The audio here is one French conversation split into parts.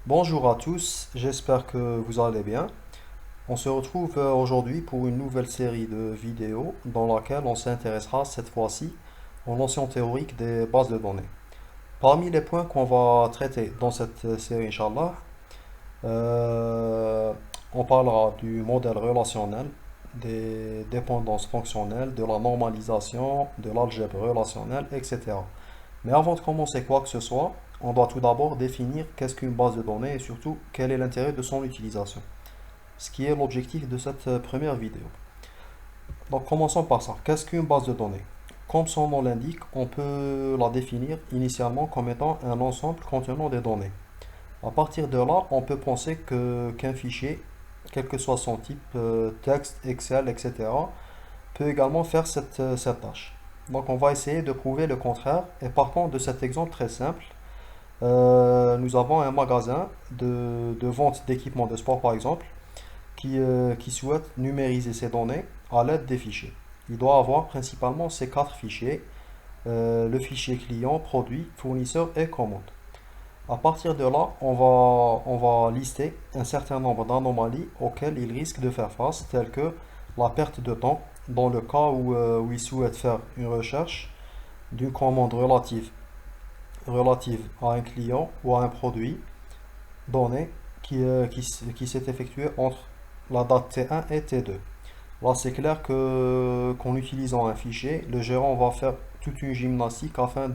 Bonjour à tous, j'espère que vous allez bien. On se retrouve aujourd'hui pour une nouvelle série de vidéos dans laquelle on s'intéressera cette fois-ci aux notions théoriques des bases de données. Parmi les points qu'on va traiter dans cette série, Inch'Allah, euh, on parlera du modèle relationnel, des dépendances fonctionnelles, de la normalisation, de l'algèbre relationnelle, etc. Mais avant de commencer quoi que ce soit, on doit tout d'abord définir qu'est-ce qu'une base de données et surtout quel est l'intérêt de son utilisation. Ce qui est l'objectif de cette première vidéo. Donc commençons par ça. Qu'est-ce qu'une base de données? Comme son nom l'indique, on peut la définir initialement comme étant un ensemble contenant des données. À partir de là, on peut penser qu'un fichier, quel que soit son type, texte, Excel, etc., peut également faire cette tâche. Donc on va essayer de prouver le contraire et partant de cet exemple très simple, nous avons un magasin de vente d'équipements de sport par exemple qui souhaite numériser ses données à l'aide des fichiers. Il doit avoir principalement ces quatre fichiers, le fichier client, produit, fournisseur et commande. À partir de là, on va lister un certain nombre d'anomalies auxquelles il risque de faire face, telles que la perte de temps, dans le cas où il souhaite faire une recherche d'une commande relative à un client ou à un produit donné qui s'est effectué entre la date T1 et T2. Là, c'est clair que qu'en utilisant un fichier, le gérant va faire toute une gymnastique afin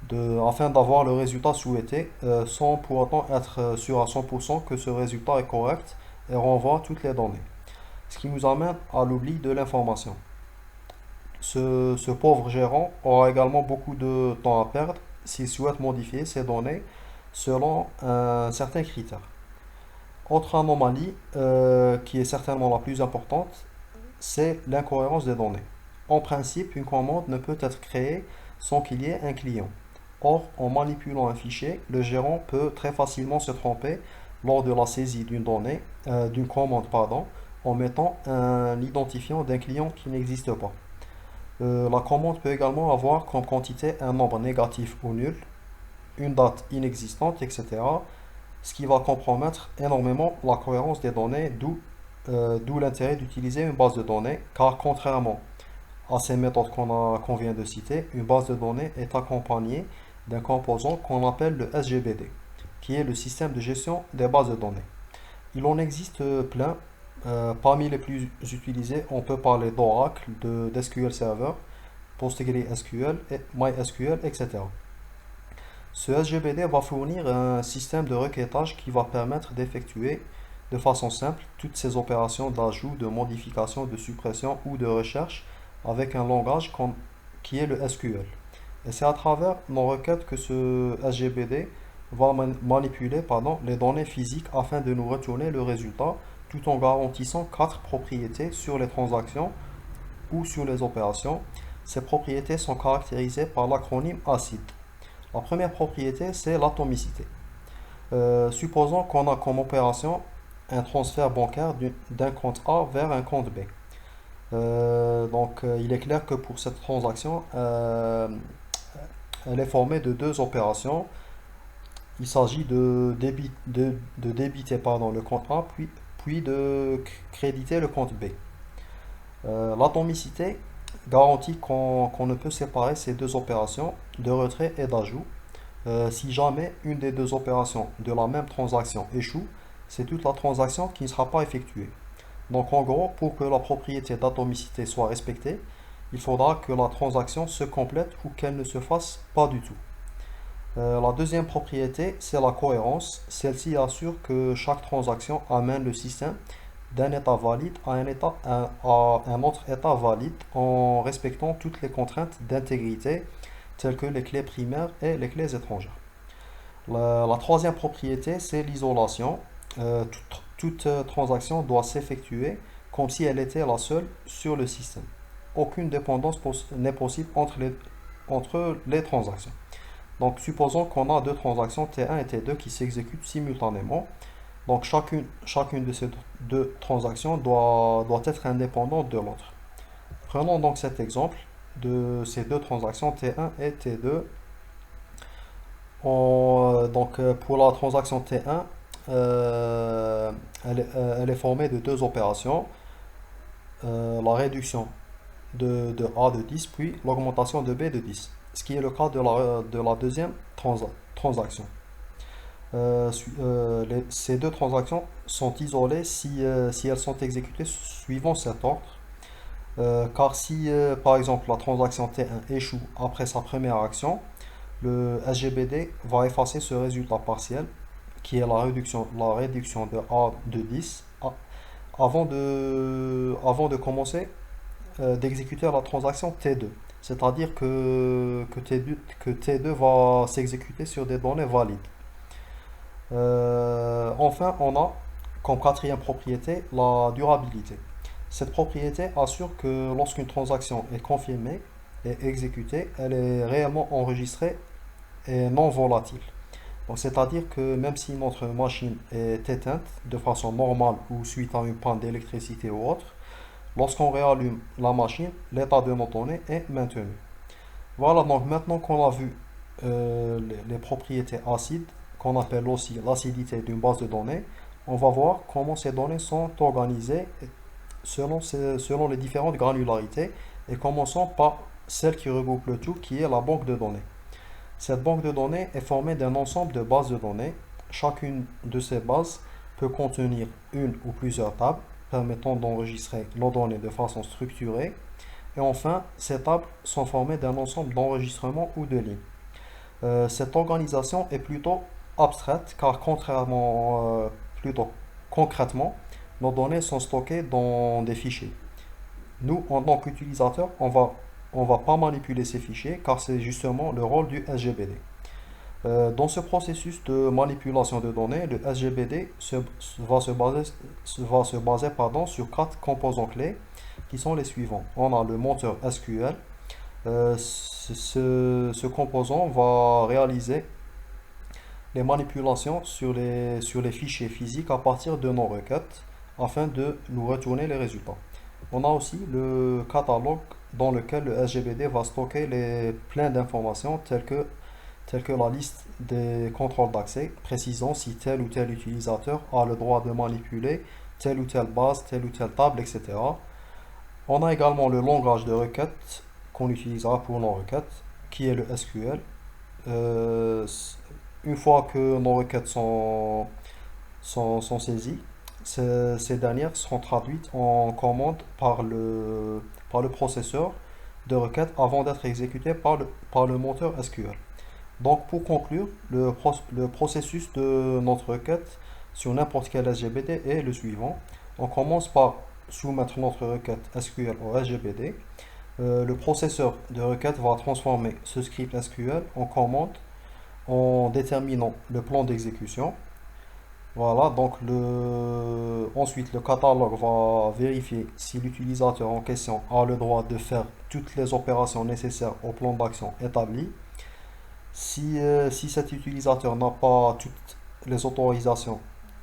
d'avoir le résultat souhaité, sans pour autant être sûr à 100% que ce résultat est correct et renvoie toutes les données. Ce qui nous amène à l'oubli de l'information. Ce pauvre gérant aura également beaucoup de temps à perdre s'il souhaite modifier ces données selon un certain critère. Autre anomalie, qui est certainement la plus importante, c'est l'incohérence des données. En principe, une commande ne peut être créée sans qu'il y ait un client. Or, en manipulant un fichier, le gérant peut très facilement se tromper lors de la saisie d'une commande, pardon, en mettant un identifiant d'un client qui n'existe pas. La commande peut également avoir comme quantité un nombre négatif ou nul, une date inexistante, etc. Ce qui va compromettre énormément la cohérence des données, d'où l'intérêt d'utiliser une base de données, car contrairement à ces méthodes qu'on vient de citer, une base de données est accompagnée d'un composant qu'on appelle le SGBD, qui est le système de gestion des bases de données. Il en existe plein. Parmi les plus utilisés, on peut parler d'Oracle, d'SQL Server, PostgreSQL, MySQL, etc. Ce SGBD va fournir un système de requêtage qui va permettre d'effectuer de façon simple toutes ces opérations d'ajout, de modification, de suppression ou de recherche avec un langage qui est le SQL. Et c'est à travers nos requêtes que ce SGBD va manipuler les données physiques afin de nous retourner le résultat tout en garantissant quatre propriétés sur les transactions ou sur les opérations. Ces propriétés sont caractérisées par l'acronyme ACID. La première propriété, c'est l'atomicité. Supposons qu'on a comme opération un transfert bancaire d'un compte A vers un compte B. Il est clair que pour cette transaction, elle est formée de deux opérations. Il s'agit de débiter le compte A, puis de créditer le compte B. L'atomicité garantit qu'on ne peut séparer ces deux opérations de retrait et d'ajout. Si jamais une des deux opérations de la même transaction échoue, c'est toute la transaction qui ne sera pas effectuée. Donc en gros, pour que la propriété d'atomicité soit respectée, il faudra que la transaction se complète ou qu'elle ne se fasse pas du tout. La deuxième propriété, c'est la cohérence. Celle-ci assure que chaque transaction amène le système d'un état valide à un autre état valide en respectant toutes les contraintes d'intégrité telles que les clés primaires et les clés étrangères. La troisième propriété, c'est l'isolation. Toute transaction doit s'effectuer comme si elle était la seule sur le système. Aucune dépendance n'est possible entre les transactions. Donc supposons qu'on a deux transactions T1 et T2 qui s'exécutent simultanément. Donc chacune de ces deux transactions doit être indépendante de l'autre. Prenons donc cet exemple de ces deux transactions T1 et T2. Pour la transaction T1, elle est formée de deux opérations, la réduction de A de 10, puis l'augmentation de B de 10, ce qui est le cas de la deuxième transaction. Ces deux transactions sont isolées si elles sont exécutées suivant cet ordre. Car si, par exemple, la transaction T1 échoue après sa première action, le SGBD va effacer ce résultat partiel, qui est la réduction de A de 10, avant de commencer d'exécuter la transaction T2. C'est-à-dire que T2 va s'exécuter sur des données valides. Enfin, on a comme quatrième propriété la durabilité. Cette propriété assure que lorsqu'une transaction est confirmée et exécutée, elle est réellement enregistrée et non volatile. Donc, c'est-à-dire que même si notre machine est éteinte de façon normale ou suite à une panne d'électricité ou autre, lorsqu'on réallume la machine, l'état de nos données est maintenu. Voilà, donc maintenant qu'on a vu les propriétés acides, qu'on appelle aussi l'acidité d'une base de données, on va voir comment ces données sont organisées selon les différentes granularités et commençons par celle qui regroupe le tout, qui est la banque de données. Cette banque de données est formée d'un ensemble de bases de données. Chacune de ces bases peut contenir une ou plusieurs tables permettant d'enregistrer nos données de façon structurée. Et enfin, ces tables sont formées d'un ensemble d'enregistrements ou de lignes. Cette organisation est plutôt abstraite car plutôt concrètement, nos données sont stockées dans des fichiers. Nous, en tant qu'utilisateurs, on va pas manipuler ces fichiers car c'est justement le rôle du SGBD. Dans ce processus de manipulation de données, le SGBD va se baser sur quatre composants clés qui sont les suivants. On a le moteur SQL. Ce composant va réaliser les manipulations sur les fichiers physiques à partir de nos requêtes afin de nous retourner les résultats. On a aussi le catalogue dans lequel le SGBD va stocker plein d'informations telles que la liste des contrôles d'accès, précisant si tel ou tel utilisateur a le droit de manipuler telle ou telle base, telle ou telle table, etc. On a également le langage de requête qu'on utilisera pour nos requêtes, qui est le SQL. Euh, une fois que nos requêtes sont saisies, ces dernières seront traduites en commande par le processeur de requête avant d'être exécutées par le moteur SQL. Donc pour conclure, le processus de notre requête sur n'importe quel SGBD est le suivant. On commence par soumettre notre requête SQL au SGBD. Le processeur de requête va transformer ce script SQL en commande en déterminant le plan d'exécution. Voilà, donc ensuite le catalogue va vérifier si l'utilisateur en question a le droit de faire toutes les opérations nécessaires au plan d'action établi. Si cet utilisateur n'a pas toutes les autorisations,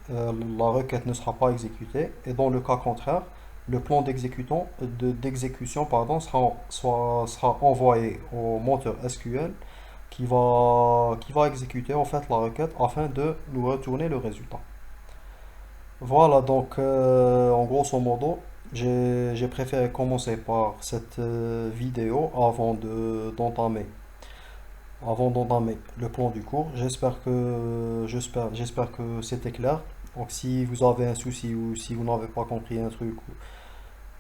la requête ne sera pas exécutée. Et dans le cas contraire, le plan d'exécution sera envoyé au moteur SQL qui va exécuter en fait la requête afin de nous retourner le résultat. Voilà, donc en grosso modo, j'ai préféré commencer par cette vidéo avant d'entamer le plan du cours. J'espère que c'était clair. Donc si vous avez un souci ou si vous n'avez pas compris un truc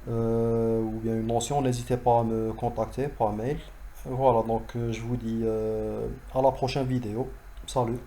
ou bien une notion, n'hésitez pas à me contacter par mail. Voilà, donc je vous dis à la prochaine vidéo. Salut!